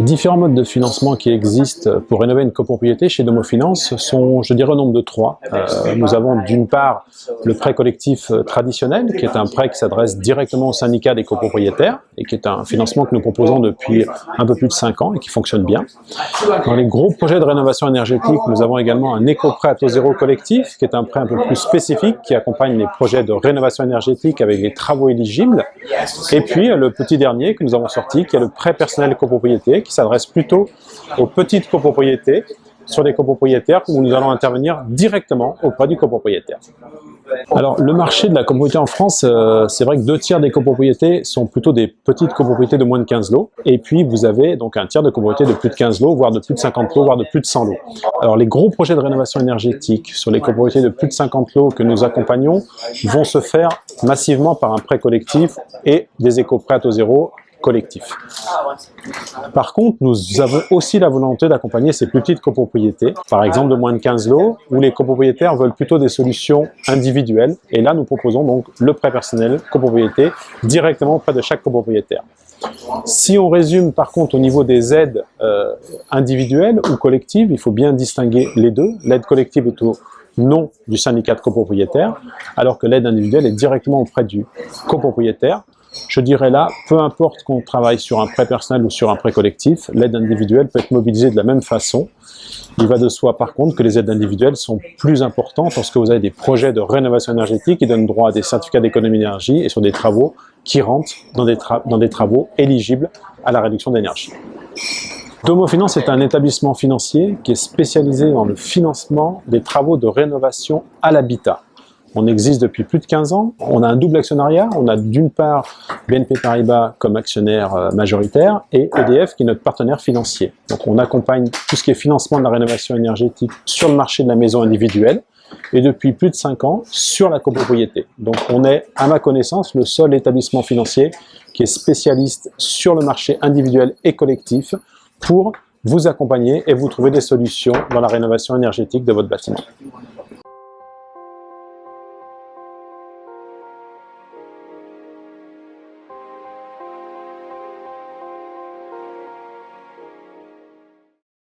différents modes de financement qui existent pour rénover une copropriété chez Domofinance sont, je dirais, au nombre de 3. Nous avons d'une part le prêt collectif traditionnel, qui est un prêt qui s'adresse directement au syndicat des copropriétaires et qui est un financement que nous proposons depuis un peu plus de 5 ans et qui fonctionne bien. Dans les gros projets de rénovation énergétique, nous avons également un éco-prêt à taux zéro collectif, qui est un prêt un peu plus spécifique qui accompagne les projets de rénovation énergétique avec les travaux éligibles. Et puis le petit dernier que nous avons sorti, qui est le prêt personnel copropriété, qui s'adresse plutôt aux petites copropriétés, sur des copropriétaires où nous allons intervenir directement auprès du copropriétaire. Alors, le marché de la copropriété en France, c'est vrai que 2 tiers des copropriétés sont plutôt des petites copropriétés de moins de 15 lots, et puis vous avez donc 1 tiers de copropriétés de plus de 15 lots, voire de plus de 50 lots, voire de plus de 100 lots. Alors, les gros projets de rénovation énergétique sur les copropriétés de plus de 50 lots que nous accompagnons vont se faire massivement par un prêt collectif et des éco-prêts à taux zéro collectif. Par contre, nous avons aussi la volonté d'accompagner ces plus petites copropriétés, par exemple de moins de 15 lots, où les copropriétaires veulent plutôt des solutions individuelles. Et là, nous proposons donc le prêt personnel copropriété directement auprès de chaque copropriétaire. Si on résume par contre au niveau des aides individuelles ou collectives, il faut bien distinguer les deux. L'aide collective est au nom du syndicat de copropriétaires, alors que l'aide individuelle est directement auprès du copropriétaire. Je dirais là, peu importe qu'on travaille sur un prêt personnel ou sur un prêt collectif, l'aide individuelle peut être mobilisée de la même façon. Il va de soi par contre que les aides individuelles sont plus importantes lorsque vous avez des projets de rénovation énergétique qui donnent droit à des certificats d'économie d'énergie et sur des travaux qui rentrent dans des travaux éligibles à la réduction d'énergie. Domofinance est un établissement financier qui est spécialisé dans le financement des travaux de rénovation à l'habitat. On existe depuis plus de 15 ans, on a un double actionnariat, on a d'une part BNP Paribas comme actionnaire majoritaire et EDF qui est notre partenaire financier. Donc on accompagne tout ce qui est financement de la rénovation énergétique sur le marché de la maison individuelle et depuis plus de 5 ans sur la copropriété. Donc on est, à ma connaissance, le seul établissement financier qui est spécialiste sur le marché individuel et collectif pour vous accompagner et vous trouver des solutions dans la rénovation énergétique de votre bâtiment.